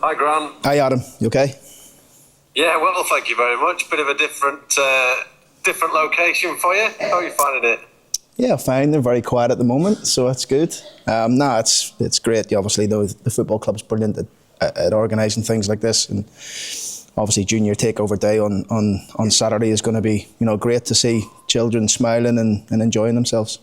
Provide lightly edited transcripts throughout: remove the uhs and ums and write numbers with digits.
Hi, Grant. Hi, Adam. You okay? Yeah, well, thank you very much. Bit of a different location for you. How are you finding it? Yeah, fine. They're very quiet at the moment, so that's good. It's great. Obviously, the football club's brilliant at organising things like this, and obviously, Junior Takeover Day on Saturday is going to be great to see children smiling and enjoying themselves.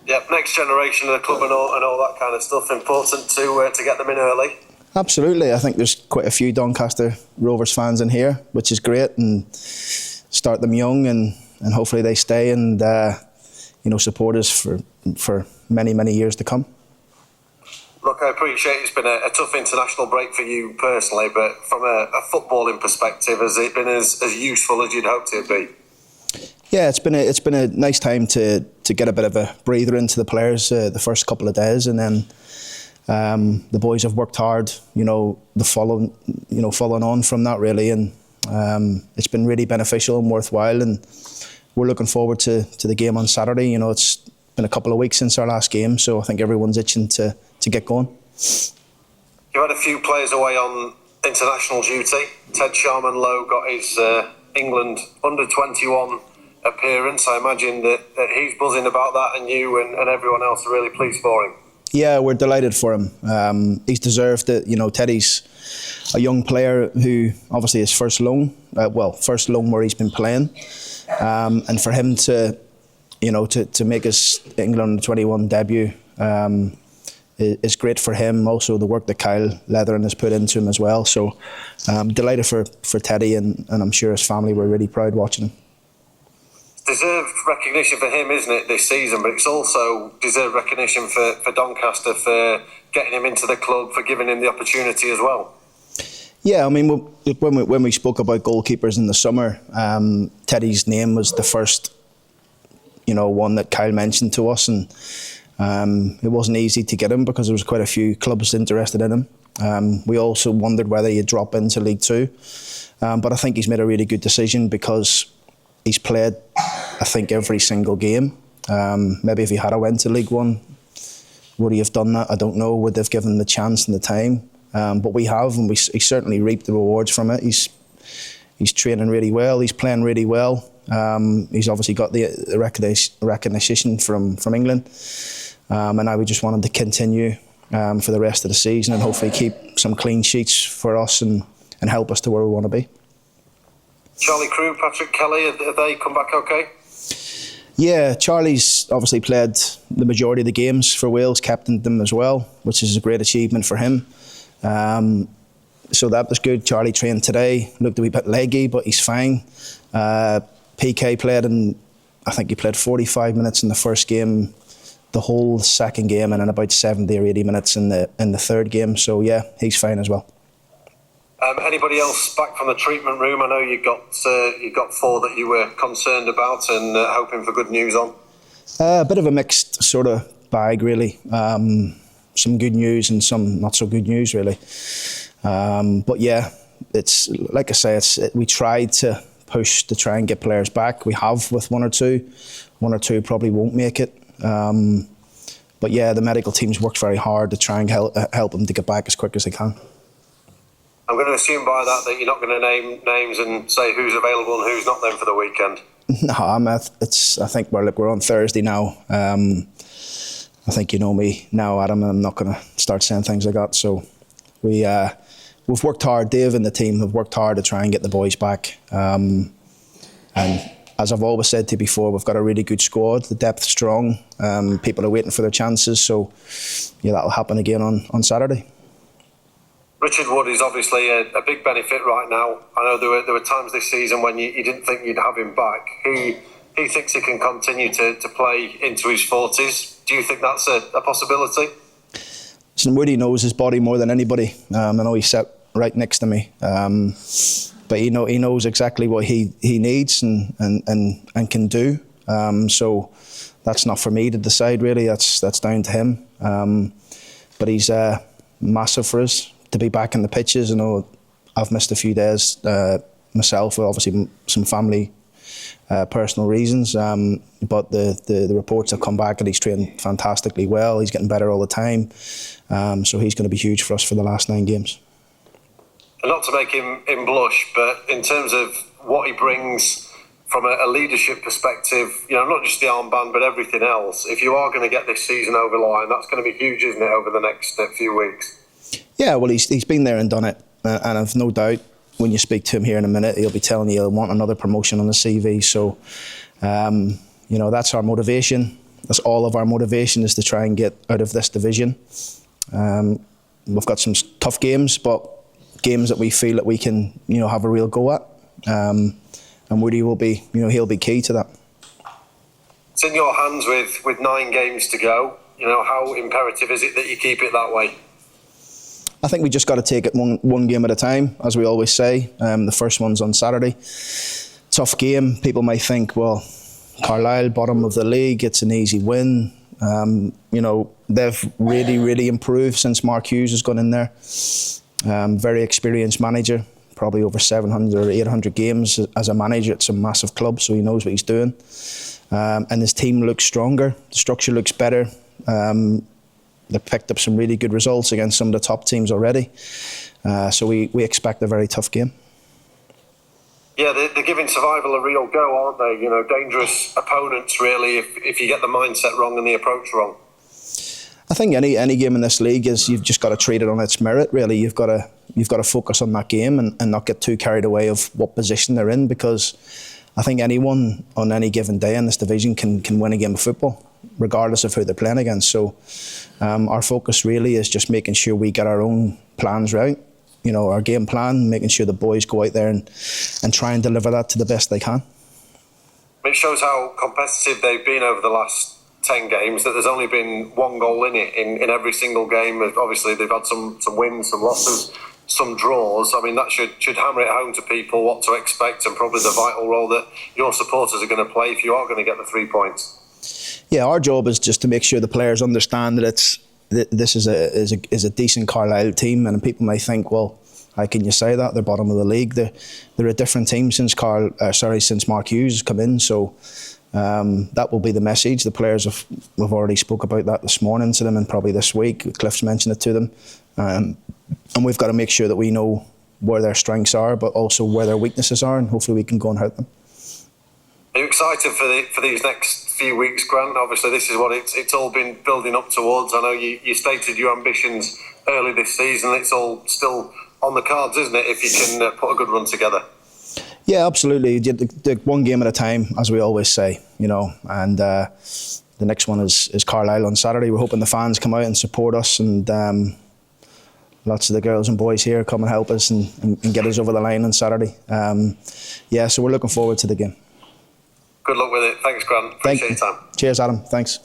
Yeah, next generation of the club and all that kind of stuff. Important to get them in early. Absolutely. I think there's quite a few Doncaster Rovers fans in here, which is great, and start them young and hopefully they stay and support us for many years to come. Look, I appreciate it's been a tough international break for you personally, but from a footballing perspective, has it been as useful as you'd hoped it'd be? Yeah, it's been a nice time to get a bit of a breather into the players the first couple of days, and then the boys have worked hard, following on from that really, and it's been really beneficial and worthwhile, and we're looking forward to the game on Saturday. It's been a couple of weeks since our last game, so I think everyone's itching to get going. You had a few players away on international duty. Ted Sharman-Lowe got his England under-21 appearance. I imagine that he's buzzing about that, and you and everyone else are really pleased for him. Yeah, we're delighted for him. He's deserved it. Teddy's a young player who obviously is first loan where he's been playing, and for him to make his England 21 debut is great for him. Also, the work that Kyle Leathern has put into him as well. So, delighted for Teddy, and I'm sure his family were really proud watching him. Deserved recognition for him, isn't it, this season? But it's also deserved recognition for Doncaster for getting him into the club, for giving him the opportunity as well. Yeah, I mean, when we spoke about goalkeepers in the summer, Teddy's name was the first, one that Kyle mentioned to us, and it wasn't easy to get him because there was quite a few clubs interested in him. We also wondered whether he'd drop into League Two, but I think he's made a really good decision because he's played, I think, every single game. Maybe if he had went to League One, would he have done that? I don't know. Would they have given him the chance and the time? But we have, and he certainly reaped the rewards from it. He's training really well. He's playing really well. He's obviously got the recognition from England, and now we just want him to continue for the rest of the season and hopefully keep some clean sheets for us and help us to where we want to be. Charlie Crew, Patrick Kelly, have they come back okay? Yeah, Charlie's obviously played the majority of the games for Wales, captained them as well, which is a great achievement for him. So that was good. Charlie trained today, looked a wee bit leggy, but he's fine. PK played, and I think he played 45 minutes in the first game, the whole second game, and then about 70 or 80 minutes in the third game. So yeah, he's fine as well. Anybody else back from the treatment room? I know you got 4 that you were concerned about and hoping for good news on. A bit of a mixed sort of bag, really. Some good news and some not so good news, really. But yeah, it's like I say, we tried to push to try and get players back. We have with 1 or 2. 1 or 2 probably won't make it. But yeah, the medical team's worked very hard to try and help them to get back as quick as they can. I'm going to assume by that you're not going to name names and say who's available and who's not then for the weekend. No, I think we're on Thursday now. I think you know me now, Adam, and I'm not going to start saying things like that. So we've worked hard. Dave and the team have worked hard to try and get the boys back. And as I've always said to you before, we've got a really good squad. The depth's strong. People are waiting for their chances. So yeah, that'll happen again on Saturday. Richard Wood is obviously a big benefit right now. I know there were times this season when you didn't think you'd have him back. He thinks he can continue to play into his 40s. Do you think that's a possibility? Listen, Woody knows his body more than anybody. I know he's sat right next to me. But he knows exactly what he needs and can do. So that's not for me to decide, really. That's down to him. But he's massive for us to be back in the pitches. I know I've missed a few days myself, obviously some family personal reasons, but the reports have come back and he's trained fantastically well. He's getting better all the time, so he's going to be huge for us for the last 9 games. And not to make him blush, but in terms of what he brings from a leadership perspective, not just the armband, but everything else, if you are going to get this season over the line, that's going to be huge, isn't it, over the next few weeks? Yeah, well, he's been there and done it. And I've no doubt when you speak to him here in a minute, he'll be telling you he'll want another promotion on the CV. So, that's our motivation. That's all of our motivation, is to try and get out of this division. We've got some tough games, but games that we feel that we can, have a real go at. And Woody will be, he'll be key to that. It's in your hands with 9 games to go. How imperative is it that you keep it that way? I think we just got to take it one game at a time, as we always say. The first one's on Saturday. Tough game. People might think, well, Carlisle, bottom of the league, it's an easy win. They've really, really improved since Mark Hughes has gone in there. Very experienced manager, probably over 700 or 800 games as a manager at some massive clubs, so he knows what he's doing. And his team looks stronger. The structure looks better. They've picked up some really good results against some of the top teams already. So we expect a very tough game. Yeah, they're giving survival a real go, aren't they? Dangerous opponents, really, if you get the mindset wrong and the approach wrong. I think any game in this league is, you've just got to treat it on its merit, really. You've got to focus on that game and not get too carried away of what position they're in, because I think anyone on any given day in this division can win a game of football, regardless of who they're playing against. So our focus really is just making sure we get our own plans right. Our game plan, making sure the boys go out there and try and deliver that to the best they can. It shows how competitive they've been over the last 10 games, that there's only been 1 goal in it in every single game. Obviously, they've had some wins, some losses, some draws. I mean, that should hammer it home to people what to expect, and probably the vital role that your supporters are going to play if you are going to get the 3 points. Yeah, our job is just to make sure the players understand that this is a decent Carlisle team, and people may think, well, how can you say that? They're bottom of the league. They're a different team since Mark Hughes has come in. So that will be the message. The players we've already spoke about that this morning to them, and probably this week. Cliff's mentioned it to them, and we've got to make sure that we know where their strengths are, but also where their weaknesses are, and hopefully we can go and hurt them. Are you excited for these next few weeks, Grant? Obviously, this is what it's all been building up towards. I know you stated your ambitions early this season. It's all still on the cards, isn't it, if you can put a good run together? Yeah, absolutely. The one game at a time, as we always say, and the next one is Carlisle on Saturday. We're hoping the fans come out and support us, and lots of the girls and boys here come and help us and get us over the line on Saturday. So we're looking forward to the game. Good luck with it. Thanks, Grant. Appreciate your time. Cheers, Adam. Thanks.